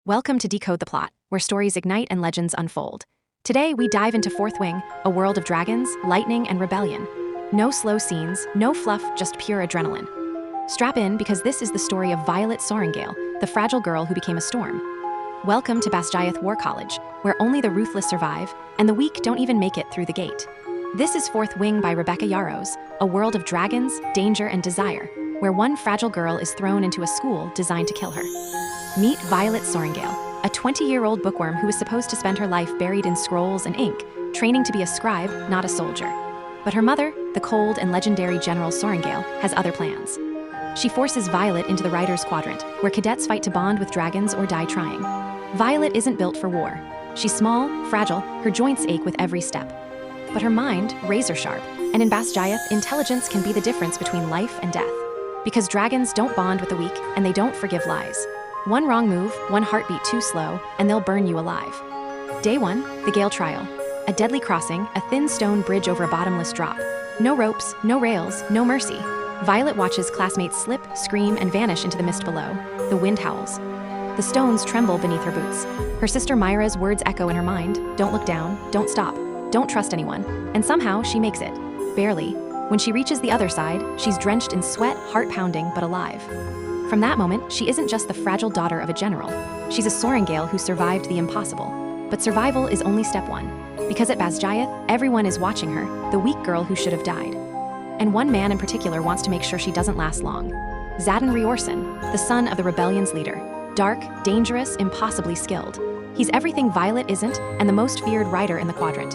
Welcome to Decode the Plot, where stories ignite and legends unfold. Today, we dive into Fourth Wing, a world of dragons, lightning, and rebellion. No slow scenes, no fluff, just pure adrenaline. Strap in because this is the story of Violet Sorrengail, the fragile girl who became a storm. Welcome to Basgiath War College, where only the ruthless survive, and the weak don't even make it through the gate. This is Fourth Wing by Rebecca Yarros, a world of dragons, danger, and desire, where one fragile girl is thrown into a school designed to kill her. Meet Violet Sorrengail, a 20-year-old bookworm who is supposed to spend her life buried in scrolls and ink, training to be a scribe, not a soldier. But her mother, the cold and legendary General Sorrengail, has other plans. She forces Violet into the Riders' Quadrant, where cadets fight to bond with dragons or die trying. Violet isn't built for war. She's small, fragile, her joints ache with every step. But her mind, razor-sharp, and in Basgiath, intelligence can be the difference between life and death. Because dragons don't bond with the weak, and they don't forgive lies. One wrong move, one heartbeat too slow, and they'll burn you alive. Day 1, the Gale Trial. A deadly crossing, a thin stone bridge over a bottomless drop. No ropes, no rails, no mercy. Violet watches classmates slip, scream, and vanish into the mist below. The wind howls. The stones tremble beneath her boots. Her sister Myra's words echo in her mind: don't look down, don't stop, don't trust anyone. And somehow she makes it. Barely. When she reaches the other side, she's drenched in sweat, heart pounding, but alive. From that moment, she isn't just the fragile daughter of a general. She's a Sorrengail who survived the impossible. But survival is only step 1. Because at Basgiath, everyone is watching her, the weak girl who should have died. And one man in particular wants to make sure she doesn't last long. Xaden Riorson, the son of the rebellion's leader. Dark, dangerous, impossibly skilled. He's everything Violet isn't, and the most feared rider in the quadrant.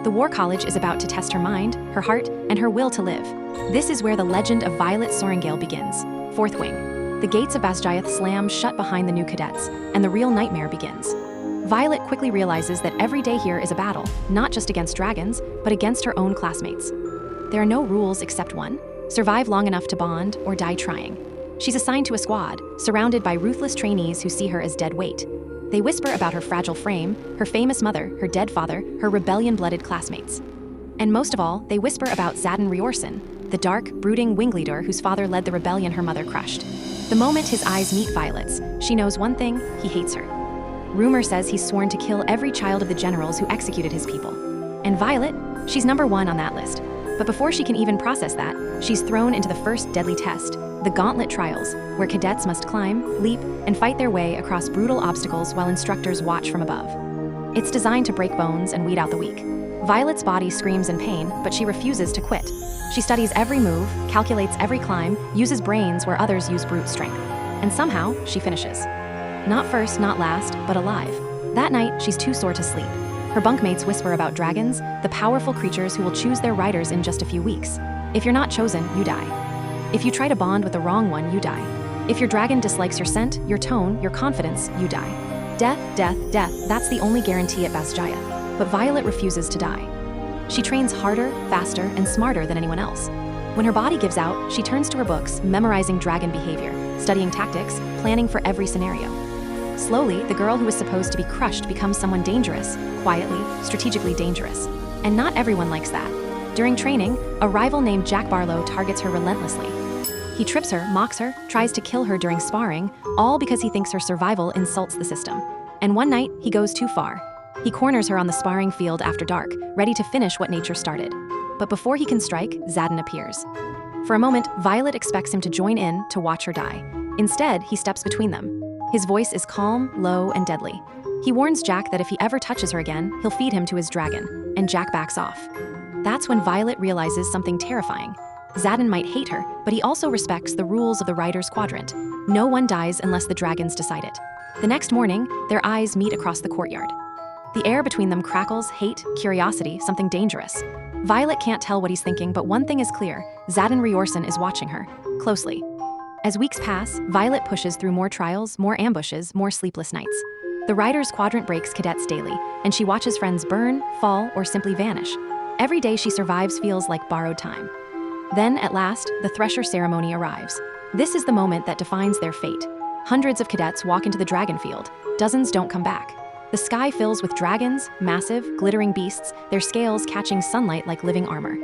The War College is about to test her mind, her heart, and her will to live. This is where the legend of Violet Sorrengail begins. Fourth Wing. The gates of Basgiath slam shut behind the new cadets, and the real nightmare begins. Violet quickly realizes that every day here is a battle, not just against dragons, but against her own classmates. There are no rules except one: survive long enough to bond or die trying. She's assigned to a squad, surrounded by ruthless trainees who see her as dead weight. They whisper about her fragile frame, her famous mother, her dead father, her rebellion-blooded classmates. And most of all, they whisper about Xaden Riorson, the dark, brooding wing leader whose father led the rebellion her mother crushed. The moment his eyes meet Violet's, she knows one thing: he hates her. Rumor says he's sworn to kill every child of the generals who executed his people. And Violet, she's number 1 on that list. But before she can even process that, she's thrown into the first deadly test, the Gauntlet Trials, where cadets must climb, leap, and fight their way across brutal obstacles while instructors watch from above. It's designed to break bones and weed out the weak. Violet's body screams in pain, but she refuses to quit. She studies every move, calculates every climb, uses brains where others use brute strength. And somehow, she finishes. Not first, not last, but alive. That night, she's too sore to sleep. Her bunkmates whisper about dragons, the powerful creatures who will choose their riders in just a few weeks. If you're not chosen, you die. If you try to bond with the wrong one, you die. If your dragon dislikes your scent, your tone, your confidence, you die. Death, death, death, that's the only guarantee at Basgiath. But Violet refuses to die. She trains harder, faster, and smarter than anyone else. When her body gives out, she turns to her books, memorizing dragon behavior, studying tactics, planning for every scenario. Slowly, the girl who was supposed to be crushed becomes someone dangerous, quietly, strategically dangerous. And not everyone likes that. During training, a rival named Jack Barlow targets her relentlessly. He trips her, mocks her, tries to kill her during sparring, all because he thinks her survival insults the system. And one night, he goes too far. He corners her on the sparring field after dark, ready to finish what nature started. But before he can strike, Xaden appears. For a moment, Violet expects him to join in to watch her die. Instead, he steps between them. His voice is calm, low, and deadly. He warns Jack that if he ever touches her again, he'll feed him to his dragon, and Jack backs off. That's when Violet realizes something terrifying. Xaden might hate her, but he also respects the rules of the Riders' Quadrant. No one dies unless the dragons decide it. The next morning, their eyes meet across the courtyard. The air between them crackles, hate, curiosity, something dangerous. Violet can't tell what he's thinking, but one thing is clear: Xaden Riorson is watching her, closely. As weeks pass, Violet pushes through more trials, more ambushes, more sleepless nights. The Riders' Quadrant breaks cadets daily, and she watches friends burn, fall, or simply vanish. Every day she survives feels like borrowed time. Then, at last, the Thresher ceremony arrives. This is the moment that defines their fate. Hundreds of cadets walk into the dragon field. Dozens don't come back. The sky fills with dragons, massive, glittering beasts, their scales catching sunlight like living armor.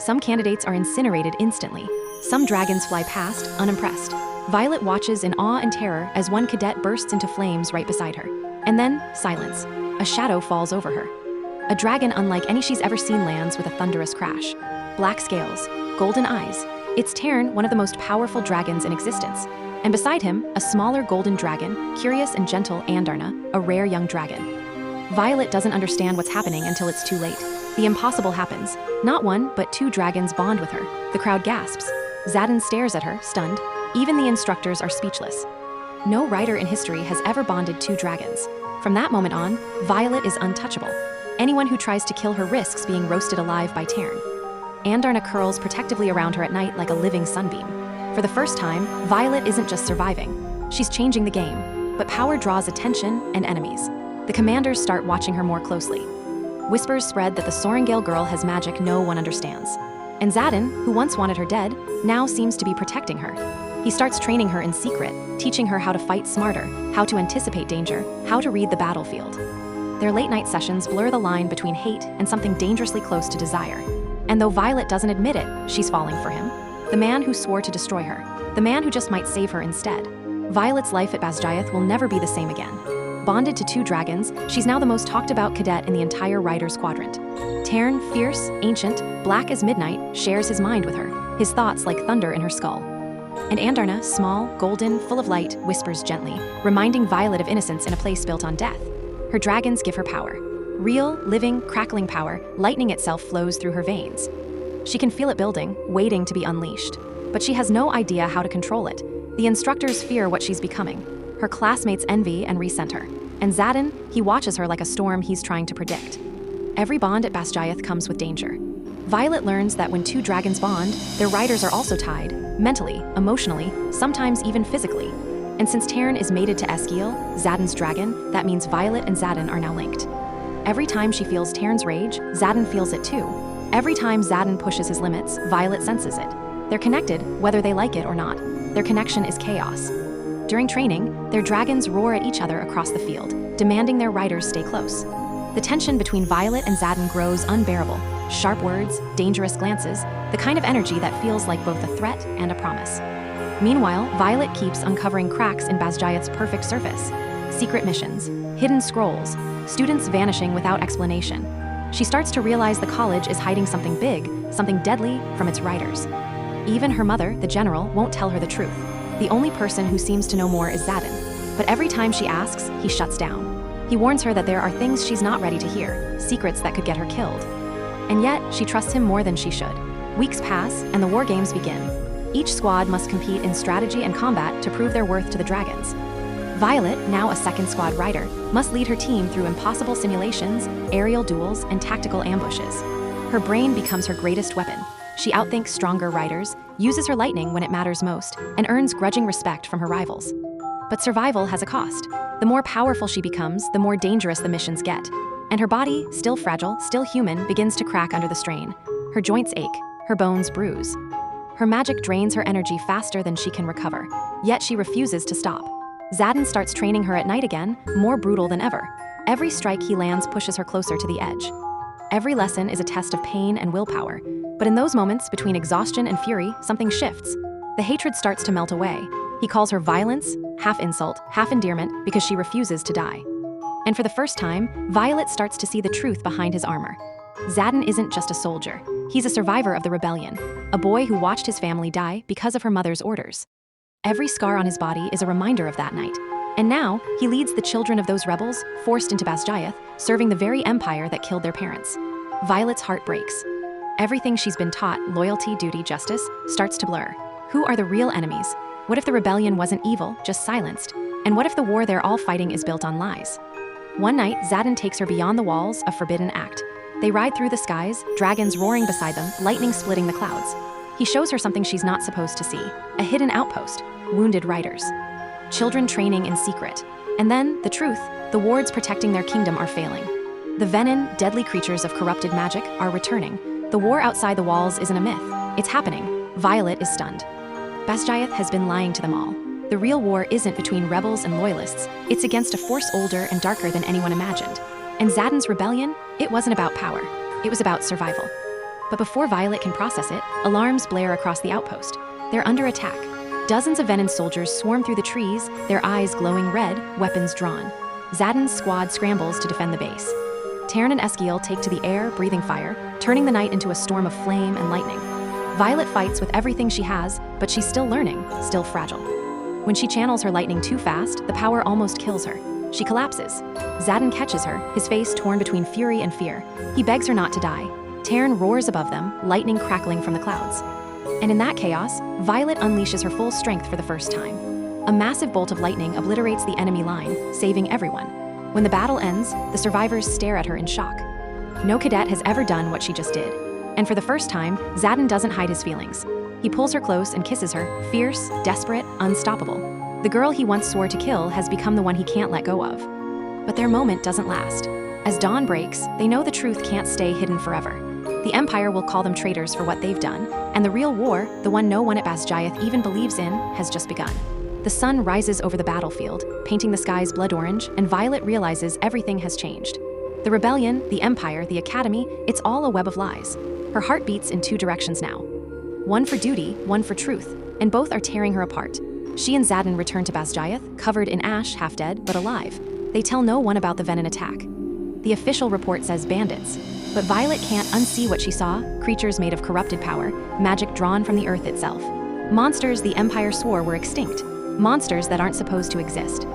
Some candidates are incinerated instantly. Some dragons fly past, unimpressed. Violet watches in awe and terror as one cadet bursts into flames right beside her. And then, silence. A shadow falls over her. A dragon unlike any she's ever seen lands with a thunderous crash. Black scales, golden eyes. It's Tern, one of the most powerful dragons in existence. And beside him, a smaller golden dragon, curious and gentle Andarna, a rare young dragon. Violet doesn't understand what's happening until it's too late. The impossible happens. Not one, but two dragons bond with her. The crowd gasps. Xaden stares at her, stunned. Even the instructors are speechless. No writer in history has ever bonded two dragons. From that moment on, Violet is untouchable. Anyone who tries to kill her risks being roasted alive by Tern. Andarna curls protectively around her at night like a living sunbeam. For the first time, Violet isn't just surviving. She's changing the game. But power draws attention and enemies. The commanders start watching her more closely. Whispers spread that the Sorrengail girl has magic no one understands. And Xaden, who once wanted her dead, now seems to be protecting her. He starts training her in secret, teaching her how to fight smarter, how to anticipate danger, how to read the battlefield. Their late-night sessions blur the line between hate and something dangerously close to desire. And though Violet doesn't admit it, she's falling for him. The man who swore to destroy her. The man who just might save her instead. Violet's life at Basgiath will never be the same again. Bonded to two dragons, she's now the most talked-about cadet in the entire Riders Quadrant. Tern, fierce, ancient, black as midnight, shares his mind with her, his thoughts like thunder in her skull. And Andarna, small, golden, full of light, whispers gently, reminding Violet of innocence in a place built on death. Her dragons give her power. Real, living, crackling power, lightning itself flows through her veins. She can feel it building, waiting to be unleashed. But she has no idea how to control it. The instructors fear what she's becoming. Her classmates envy and resent her. And Xaden, he watches her like a storm he's trying to predict. Every bond at Basgiath comes with danger. Violet learns that when two dragons bond, their riders are also tied, mentally, emotionally, sometimes even physically. And since Tern is mated to Basgiath, Xaden's dragon, that means Violet and Xaden are now linked. Every time she feels Tern's rage, Xaden feels it too. Every time Xaden pushes his limits, Violet senses it. They're connected, whether they like it or not. Their connection is chaos. During training, their dragons roar at each other across the field, demanding their riders stay close. The tension between Violet and Xaden grows unbearable. Sharp words, dangerous glances, the kind of energy that feels like both a threat and a promise. Meanwhile, Violet keeps uncovering cracks in Basgiath's perfect surface. Secret missions, hidden scrolls, students vanishing without explanation. She starts to realize the college is hiding something big, something deadly, from its riders. Even her mother, the general, won't tell her the truth. The only person who seems to know more is Xaden. But every time she asks, he shuts down. He warns her that there are things she's not ready to hear, secrets that could get her killed. And yet, she trusts him more than she should. Weeks pass, and the war games begin. Each squad must compete in strategy and combat to prove their worth to the dragons. Violet, now a second squad rider, must lead her team through impossible simulations, aerial duels, and tactical ambushes. Her brain becomes her greatest weapon. She outthinks stronger riders, uses her lightning when it matters most, and earns grudging respect from her rivals. But survival has a cost. The more powerful she becomes, the more dangerous the missions get. And her body, still fragile, still human, begins to crack under the strain. Her joints ache, her bones bruise. Her magic drains her energy faster than she can recover, yet she refuses to stop. Xaden starts training her at night again, more brutal than ever. Every strike he lands pushes her closer to the edge. Every lesson is a test of pain and willpower, but in those moments between exhaustion and fury, something shifts. The hatred starts to melt away. He calls her violence, half insult, half endearment, because she refuses to die. And for the first time, Violet starts to see the truth behind his armor. Xaden isn't just a soldier. He's a survivor of the rebellion, a boy who watched his family die because of her mother's orders. Every scar on his body is a reminder of that night. And now, he leads the children of those rebels, forced into Basgiath, serving the very empire that killed their parents. Violet's heart breaks. Everything she's been taught, loyalty, duty, justice, starts to blur. Who are the real enemies? What if the rebellion wasn't evil, just silenced? And what if the war they're all fighting is built on lies? One night, Xaden takes her beyond the walls, a forbidden act. They ride through the skies, dragons roaring beside them, lightning splitting the clouds. He shows her something she's not supposed to see, a hidden outpost, wounded riders. Children training in secret. And then, the truth, the wards protecting their kingdom are failing. The venom, deadly creatures of corrupted magic are returning. The war outside the walls isn't a myth. It's happening. Violet is stunned. Basgiath has been lying to them all. The real war isn't between rebels and loyalists. It's against a force older and darker than anyone imagined. And Xaden's rebellion, it wasn't about power. It was about survival. But before Violet can process it, alarms blare across the outpost. They're under attack. Dozens of Venin soldiers swarm through the trees, their eyes glowing red, weapons drawn. Xaden's squad scrambles to defend the base. Taryn and Esquiel take to the air, breathing fire, turning the night into a storm of flame and lightning. Violet fights with everything she has, but she's still learning, still fragile. When she channels her lightning too fast, the power almost kills her. She collapses. Xaden catches her, his face torn between fury and fear. He begs her not to die. Taryn roars above them, lightning crackling from the clouds. And in that chaos, Violet unleashes her full strength for the first time. A massive bolt of lightning obliterates the enemy line, saving everyone. When the battle ends, the survivors stare at her in shock. No cadet has ever done what she just did. And for the first time, Xaden doesn't hide his feelings. He pulls her close and kisses her, fierce, desperate, unstoppable. The girl he once swore to kill has become the one he can't let go of. But their moment doesn't last. As dawn breaks, they know the truth can't stay hidden forever. The Empire will call them traitors for what they've done, and the real war, the one no one at Basgiath even believes in, has just begun. The sun rises over the battlefield, painting the skies blood orange, and Violet realizes everything has changed. The rebellion, the Empire, the Academy, it's all a web of lies. Her heart beats in two directions now. One for duty, one for truth, and both are tearing her apart. She and Xaden return to Basgiath, covered in ash, half dead, but alive. They tell no one about the Venin attack. The official report says bandits. But Violet can't unsee what she saw, creatures made of corrupted power, magic drawn from the earth itself. Monsters the Empire swore were extinct. Monsters that aren't supposed to exist.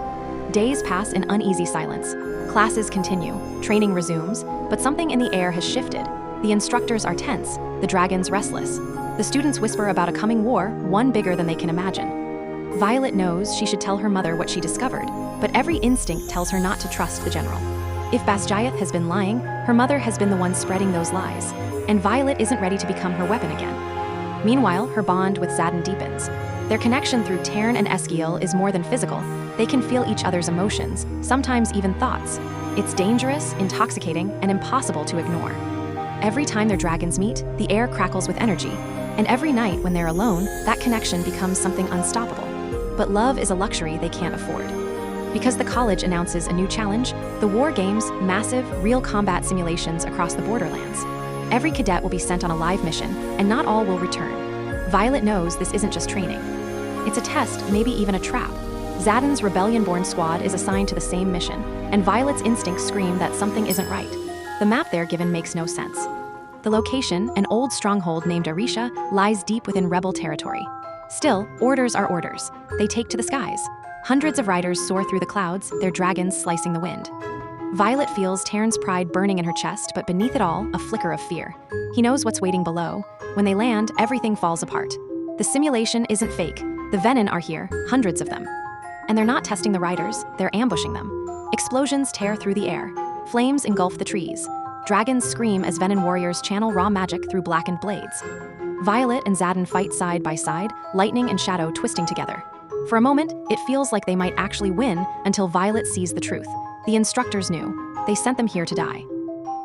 Days pass in uneasy silence. Classes continue, training resumes, but something in the air has shifted. The instructors are tense, the dragons restless. The students whisper about a coming war, one bigger than they can imagine. Violet knows she should tell her mother what she discovered, but every instinct tells her not to trust the general. If Basgiath has been lying, her mother has been the one spreading those lies, and Violet isn't ready to become her weapon again. Meanwhile, her bond with Xaden deepens. Their connection through Taryn and Esquiel is more than physical. They can feel each other's emotions, sometimes even thoughts. It's dangerous, intoxicating, and impossible to ignore. Every time their dragons meet, the air crackles with energy, and every night when they're alone, that connection becomes something unstoppable. But love is a luxury they can't afford. Because the college announces a new challenge, the war games, massive, real combat simulations across the borderlands. Every cadet will be sent on a live mission, and not all will return. Violet knows this isn't just training. It's a test, maybe even a trap. Xaden's rebellion-born squad is assigned to the same mission, and Violet's instincts scream that something isn't right. The map they're given makes no sense. The location, an old stronghold named Aretia, lies deep within rebel territory. Still, orders are orders. They take to the skies. Hundreds of riders soar through the clouds, their dragons slicing the wind. Violet feels Taryn's pride burning in her chest, but beneath it all, a flicker of fear. He knows what's waiting below. When they land, everything falls apart. The simulation isn't fake. The Venin are here, hundreds of them. And they're not testing the riders, they're ambushing them. Explosions tear through the air. Flames engulf the trees. Dragons scream as Venin warriors channel raw magic through blackened blades. Violet and Xaden fight side by side, lightning and shadow twisting together. For a moment, it feels like they might actually win until Violet sees the truth. The instructors knew. They sent them here to die.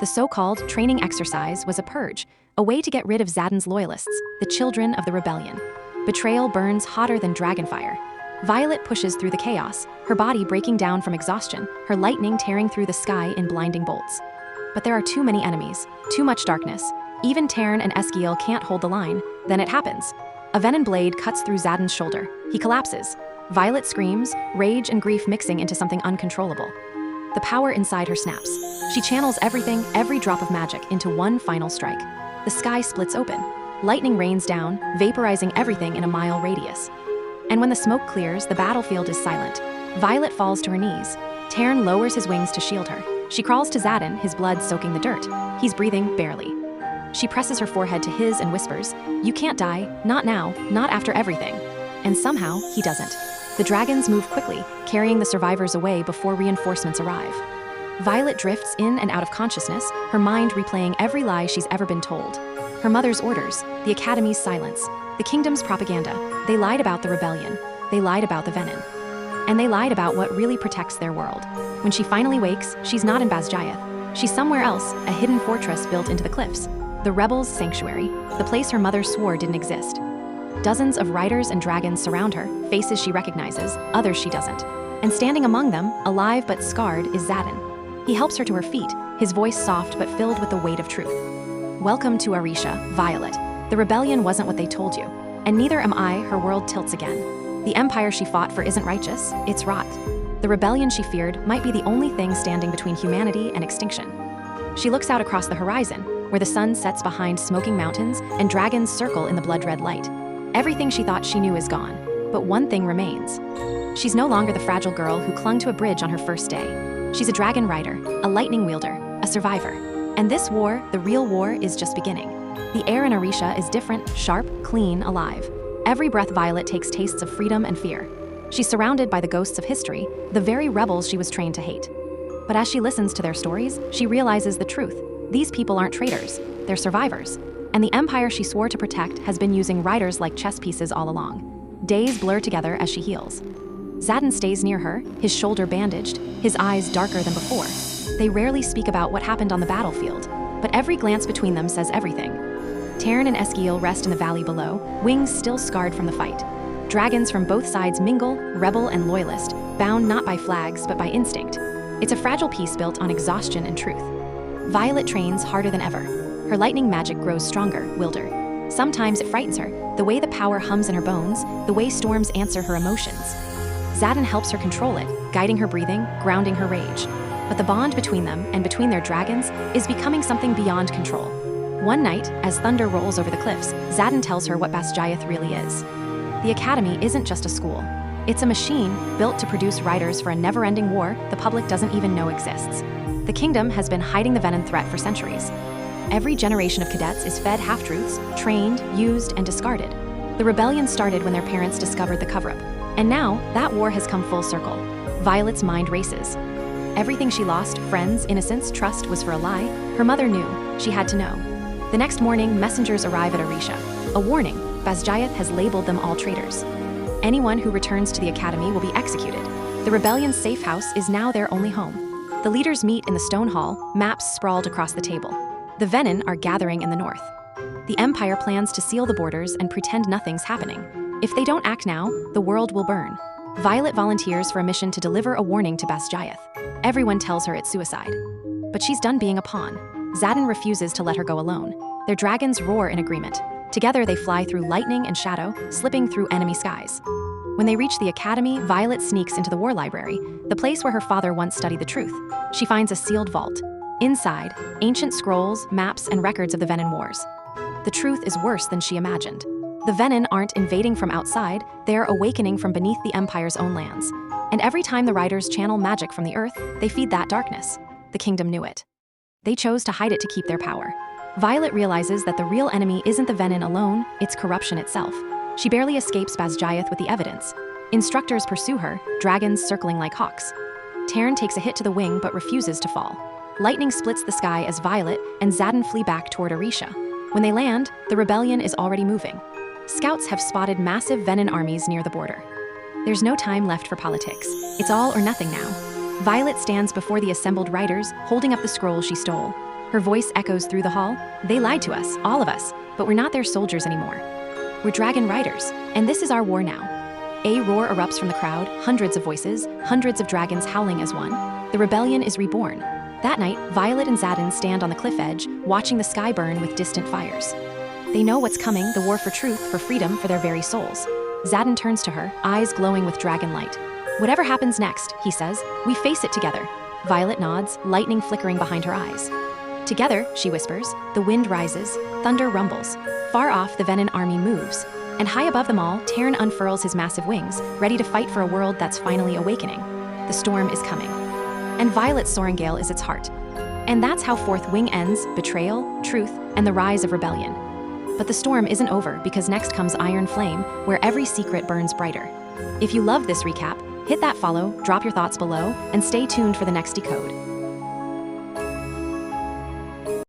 The so-called training exercise was a purge, a way to get rid of Xaden's loyalists, the children of the rebellion. Betrayal burns hotter than dragonfire. Violet pushes through the chaos, her body breaking down from exhaustion, her lightning tearing through the sky in blinding bolts. But there are too many enemies, too much darkness. Even Taryn and Esquiel can't hold the line. Then it happens. A Venin blade cuts through Xaden's shoulder. He collapses. Violet screams, rage and grief mixing into something uncontrollable. The power inside her snaps. She channels everything, every drop of magic, into one final strike. The sky splits open. Lightning rains down, vaporizing everything in a mile radius. And when the smoke clears, the battlefield is silent. Violet falls to her knees. Taryn lowers his wings to shield her. She crawls to Xaden, his blood soaking the dirt. He's breathing barely. She presses her forehead to his and whispers, "You can't die, not now, not after everything." And somehow, he doesn't. The dragons move quickly, carrying the survivors away before reinforcements arrive. Violet drifts in and out of consciousness, her mind replaying every lie she's ever been told. Her mother's orders, the Academy's silence, the Kingdom's propaganda. They lied about the rebellion. They lied about the Venin. And they lied about what really protects their world. When she finally wakes, she's not in Basgiath. She's somewhere else, a hidden fortress built into the cliffs. The rebels' sanctuary, the place her mother swore didn't exist. Dozens of riders and dragons surround her, faces she recognizes, others she doesn't. And standing among them, alive but scarred, is Xaden. He helps her to her feet, his voice soft but filled with the weight of truth. Welcome to Aretia, Violet. The rebellion wasn't what they told you. And neither am I, her world tilts again. The empire she fought for isn't righteous, it's rot. The rebellion she feared might be the only thing standing between humanity and extinction. She looks out across the horizon, where the sun sets behind smoking mountains and dragons circle in the blood-red light. Everything she thought she knew is gone, but one thing remains. She's no longer the fragile girl who clung to a bridge on her first day. She's a dragon rider, a lightning wielder, a survivor. And this war, the real war, is just beginning. The air in Aretia is different, sharp, clean, alive. Every breath Violet takes tastes of freedom and fear. She's surrounded by the ghosts of history, the very rebels she was trained to hate. But as she listens to their stories, she realizes the truth. These people aren't traitors, they're survivors. And the empire she swore to protect has been using riders like chess pieces all along. Days blur together as she heals. Xaden stays near her, his shoulder bandaged, his eyes darker than before. They rarely speak about what happened on the battlefield, but every glance between them says everything. Taryn and Basgiath rest in the valley below, wings still scarred from the fight. Dragons from both sides mingle, rebel and loyalist, bound not by flags but by instinct. It's a fragile peace built on exhaustion and truth. Violet trains harder than ever. Her lightning magic grows stronger, wilder. Sometimes it frightens her, the way the power hums in her bones, the way storms answer her emotions. Xaden helps her control it, guiding her breathing, grounding her rage. But the bond between them and between their dragons is becoming something beyond control. One night, as thunder rolls over the cliffs, Xaden tells her what Basgiath really is. The Academy isn't just a school. It's a machine built to produce riders for a never-ending war the public doesn't even know exists. The kingdom has been hiding the venom threat for centuries. Every generation of cadets is fed half-truths, trained, used, and discarded. The rebellion started when their parents discovered the cover-up. And now, that war has come full circle. Violet's mind races. Everything she lost, friends, innocence, trust, was for a lie. Her mother knew. She had to know. The next morning, messengers arrive at Aretia. A warning: Basgiath has labeled them all traitors. Anyone who returns to the Academy will be executed. The rebellion's safe house is now their only home. The leaders meet in the stone hall, maps sprawled across the table. The Venin are gathering in the north. The Empire plans to seal the borders and pretend nothing's happening. If they don't act now, the world will burn. Violet volunteers for a mission to deliver a warning to Basgiath. Everyone tells her it's suicide. But she's done being a pawn. Xaden refuses to let her go alone. Their dragons roar in agreement. Together they fly through lightning and shadow, slipping through enemy skies. When they reach the Academy, Violet sneaks into the war library, the place where her father once studied the truth. She finds a sealed vault. Inside, ancient scrolls, maps, and records of the Venin Wars. The truth is worse than she imagined. The Venin aren't invading from outside, they're awakening from beneath the Empire's own lands. And every time the riders channel magic from the earth, they feed that darkness. The kingdom knew it. They chose to hide it to keep their power. Violet realizes that the real enemy isn't the Venin alone, it's corruption itself. She barely escapes Basgiath with the evidence. Instructors pursue her, dragons circling like hawks. Taryn takes a hit to the wing but refuses to fall. Lightning splits the sky as Violet and Xaden flee back toward Aretia. When they land, the rebellion is already moving. Scouts have spotted massive Venin armies near the border. There's no time left for politics. It's all or nothing now. Violet stands before the assembled riders, holding up the scroll she stole. Her voice echoes through the hall. They lied to us, all of us, but we're not their soldiers anymore. We're dragon riders, and this is our war now. A roar erupts from the crowd, hundreds of voices, hundreds of dragons howling as one. The rebellion is reborn. That night, Violet and Xaden stand on the cliff edge, watching the sky burn with distant fires. They know what's coming, the war for truth, for freedom, for their very souls. Xaden turns to her, eyes glowing with dragon light. Whatever happens next, he says, we face it together. Violet nods, lightning flickering behind her eyes. Together, she whispers, the wind rises, thunder rumbles. Far off, the Venin army moves. And high above them all, Taryn unfurls his massive wings, ready to fight for a world that's finally awakening. The storm is coming. And Violet Sorrengail is its heart. And that's how Fourth Wing ends: betrayal, truth, and the rise of rebellion. But the storm isn't over, because next comes Iron Flame, where every secret burns brighter. If you love this recap, hit that follow, drop your thoughts below, and stay tuned for the next Decode.